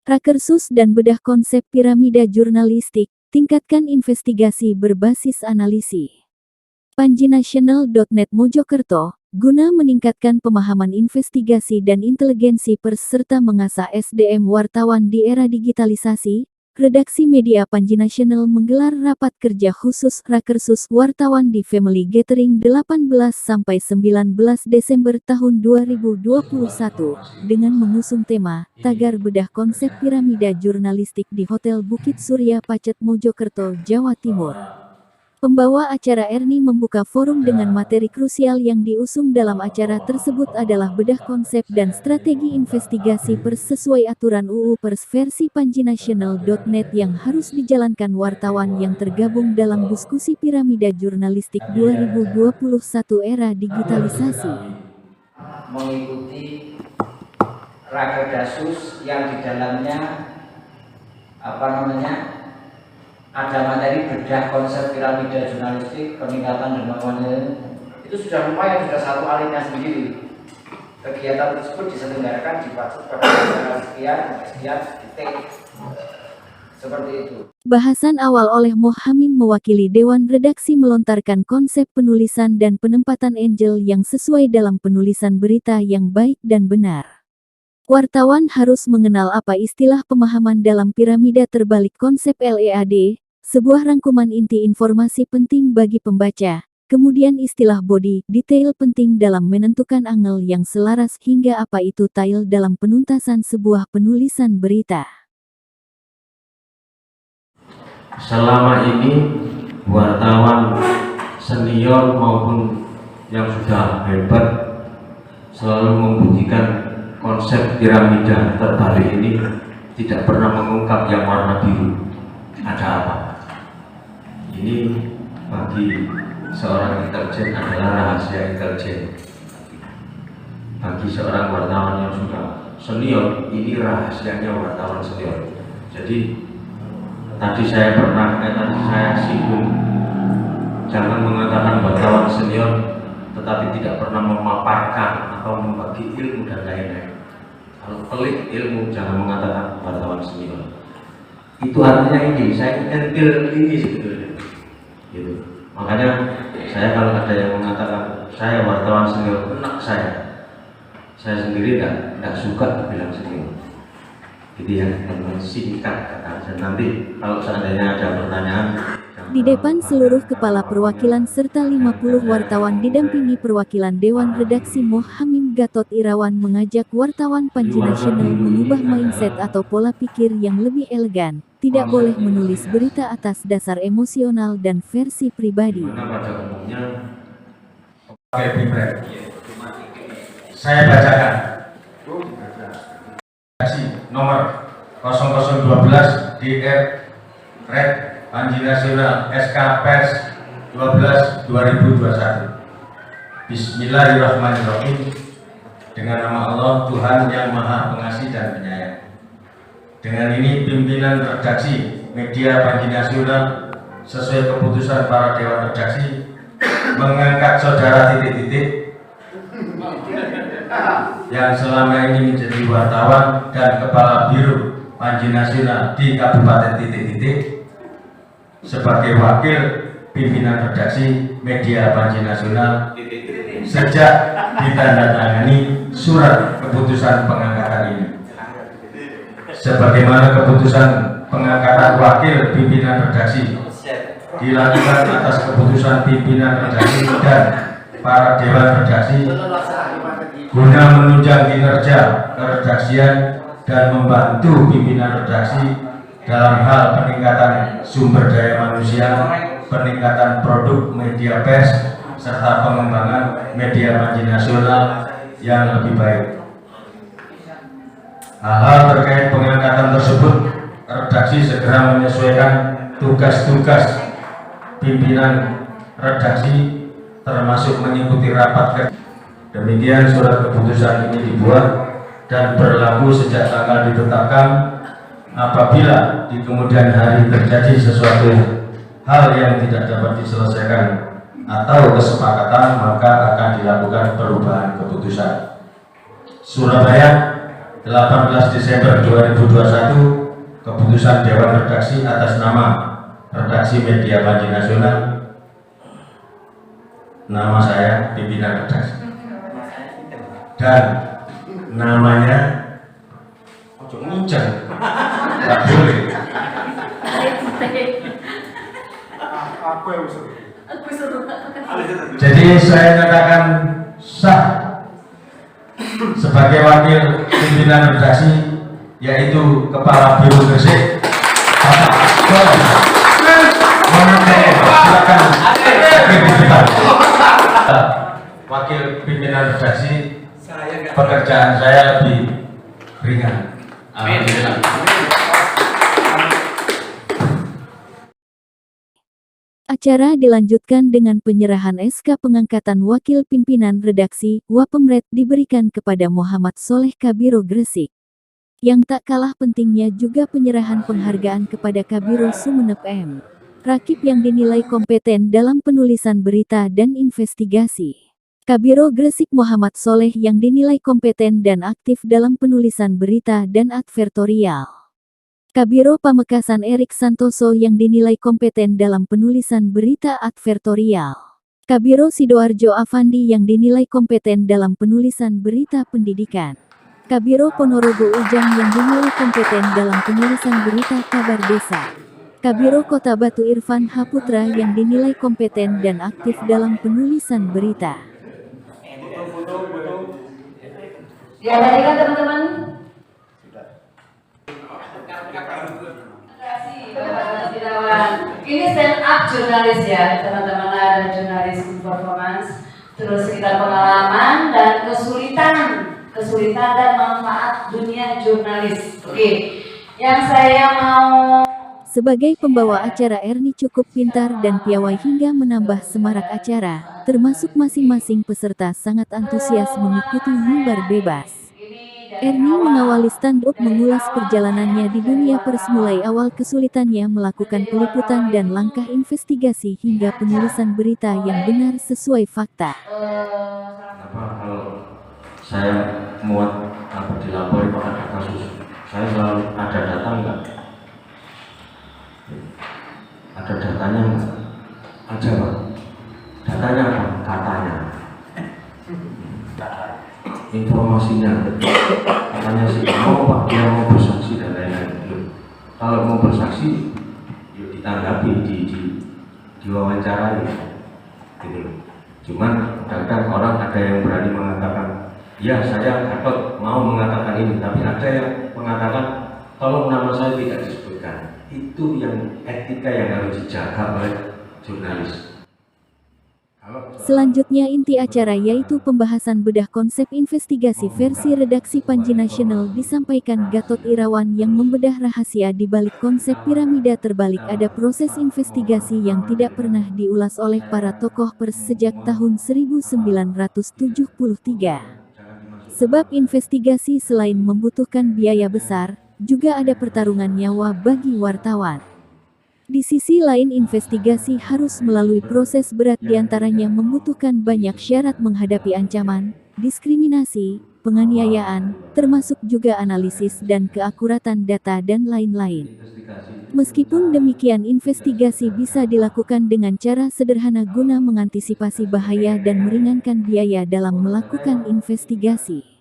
Rakersus dan bedah konsep piramida jurnalistik, tingkatkan investigasi berbasis analisis. Panjinasional.net Mojokerto, guna meningkatkan pemahaman investigasi dan inteligensi pers serta mengasah SDM wartawan di era digitalisasi, Redaksi Media Panjinasional menggelar rapat kerja khusus Rakersus Wartawan di Family Gathering 18-19 Desember tahun 2021 dengan mengusung tema Tagar Bedah Konsep Piramida Jurnalistik di Hotel Bukit Surya Pacet Mojokerto, Jawa Timur. Pembawa acara Erni membuka forum dengan materi krusial yang diusung dalam acara tersebut adalah bedah konsep dan strategi investigasi pers sesuai aturan UU Pers versi Panjinasional.net yang harus dijalankan wartawan yang tergabung dalam diskusi piramida jurnalistik 2021 era digitalisasi. Mengikuti Rakerdasus yang di dalamnya ada materi bedah konsep piramida jurnalistik, peningkatan dan pengembangan. Itu sudah lumayan, sudah satu alinea sendiri. Kegiatan tersebut diselenggarakan di Pacet pada sekian titik seperti itu. Bahasan awal oleh Mohamim mewakili Dewan Redaksi melontarkan konsep penulisan dan penempatan Angel yang sesuai dalam penulisan berita yang baik dan benar. Wartawan harus mengenal apa istilah pemahaman dalam piramida terbalik konsep LEAD, sebuah rangkuman inti informasi penting bagi pembaca, kemudian istilah body, detail penting dalam menentukan angle yang selaras hingga apa itu tail dalam penuntasan sebuah penulisan berita. Selama ini wartawan senior maupun yang sudah hebat selalu membuktikan konsep piramida terbalik ini tidak pernah mengungkap yang warna biru. Ada apa? Ini bagi seorang intelijen adalah rahasia intelijen. Bagi seorang wartawan yang sudah senior, ini rahasianya wartawan senior. Jadi tadi saya singgung, jangan mengatakan wartawan senior tetapi tidak pernah memaparkan atau membagi ilmu dan lain-lain. Kalau pelik ilmu, jangan mengatakan wartawan senior. Itu artinya ini, saya entil ini sebetulnya. Gitu. Makanya saya kalau ada yang mengatakan saya wartawan senior, enak saya sendiri tidak suka bilang senior. Gitu ya, singkat kata. Dan nanti kalau seandainya ada pertanyaan, di depan seluruh kepala perwakilan serta 50 wartawan didampingi perwakilan Dewan Redaksi Mohamim Gatot Irawan mengajak wartawan Panjinasional mengubah mindset atau pola pikir yang lebih elegan. Tidak boleh menulis berita atas dasar emosional dan versi pribadi. Pada umumnya, saya bacakan nomor 0012 DR Red Panjinasional SK Pers 12/2021. Bismillahirrahmanirrahim. Dengan nama Allah, Tuhan yang Maha Pengasih dan Penyayang. Dengan ini pimpinan redaksi media Panjinasional sesuai keputusan para dewan redaksi mengangkat saudara titik-titik yang selama ini menjadi wartawan dan kepala biro Panjinasional di Kabupaten titik-titik sebagai wakil pimpinan redaksi media Panjinasional sejak ditandatangani surat keputusan pengangkatan ini. Sebagaimana keputusan pengangkatan wakil pimpinan redaksi dilakukan atas keputusan pimpinan redaksi dan para dewan redaksi guna menunjang kinerja keredaksian dan membantu pimpinan redaksi dalam hal peningkatan sumber daya manusia, peningkatan produk media pers, serta pengembangan media Panjinasional yang lebih baik. Hal-hal terkait pengangkatan tersebut, redaksi segera menyesuaikan tugas-tugas pimpinan redaksi termasuk mengikuti rapat kerja. Demikian surat keputusan ini dibuat dan berlaku sejak tanggal ditetapkan. Apabila di kemudian hari terjadi sesuatu hal yang tidak dapat diselesaikan atau kesepakatan, maka akan dilakukan perubahan keputusan. Surabaya, 18 Desember 2021 keputusan Dewan Redaksi atas nama Redaksi Media Panji Nasional, nama saya pimpinan redaksi, dan namanya ojo ngunceng, nggak boleh. Jadi saya nyatakan sah sebagai wakil pimpinan redaksi, yaitu Kepala Biro Gresik Bapak Askol. Silakan wakil pimpinan redaksi, pekerjaan saya lebih ringan. Alhamdulillah. Acara dilanjutkan dengan penyerahan SK pengangkatan Wakil Pimpinan Redaksi, Wapemret diberikan kepada Muhammad Soleh Kabiro Gresik. Yang tak kalah pentingnya juga penyerahan penghargaan kepada Kabiro Sumeneb M. Rakib yang dinilai kompeten dalam penulisan berita dan investigasi. Kabiro Gresik Muhammad Soleh yang dinilai kompeten dan aktif dalam penulisan berita dan advertorial. Kabiro Pamekasan Erik Santoso yang dinilai kompeten dalam penulisan berita advertorial. Kabiro Sidoarjo Afandi yang dinilai kompeten dalam penulisan berita pendidikan. Kabiro Ponorogo Ujang yang dinilai kompeten dalam penulisan berita kabar desa. Kabiro Kota Batu Irfan Haputra yang dinilai kompeten dan aktif dalam penulisan berita. Ya tadi kan teman-teman. Ini stand up jurnalis ya teman-teman, ada jurnalis performance, terus sekitar pengalaman dan kesulitan dan manfaat dunia jurnalis. Oke, yang saya mau. Sebagai pembawa acara, Erni cukup pintar dan piawai hingga menambah semarak acara, termasuk masing-masing peserta sangat antusias mengikuti mimbar bebas. Erni mengawali stand-up mengulas perjalanannya di dunia pers mulai awal kesulitannya melakukan peliputan dan langkah investigasi hingga penulisan berita yang benar sesuai fakta. Kenapa kalau saya muat apa dilaporin ada kasus, saya selalu ada data enggak? Ada datanya enggak? Ada Pak. Datanya apa? Katanya. Informasinya katanya sih mau Pak, dia mau bersaksi dan lain-lain. Kalau mau bersaksi ya ditanggapi, diwawancarai gitu. Cuman kadang orang ada yang berani mengatakan ya saya Gatot mau mengatakan ini, tapi ada yang mengatakan tolong nama saya tidak disebutkan. Itu yang etika yang harus dijaga oleh jurnalis. Selanjutnya inti acara yaitu pembahasan bedah konsep investigasi versi redaksi Panji Nasional disampaikan Gatot Irawan yang membedah rahasia di balik konsep piramida terbalik ada proses investigasi yang tidak pernah diulas oleh para tokoh pers sejak tahun 1973. Sebab investigasi selain membutuhkan biaya besar, juga ada pertarungan nyawa bagi wartawan. Di sisi lain investigasi harus melalui proses berat diantaranya membutuhkan banyak syarat menghadapi ancaman, diskriminasi, penganiayaan, termasuk juga analisis dan keakuratan data dan lain-lain. Meskipun demikian investigasi bisa dilakukan dengan cara sederhana guna mengantisipasi bahaya dan meringankan biaya dalam melakukan investigasi.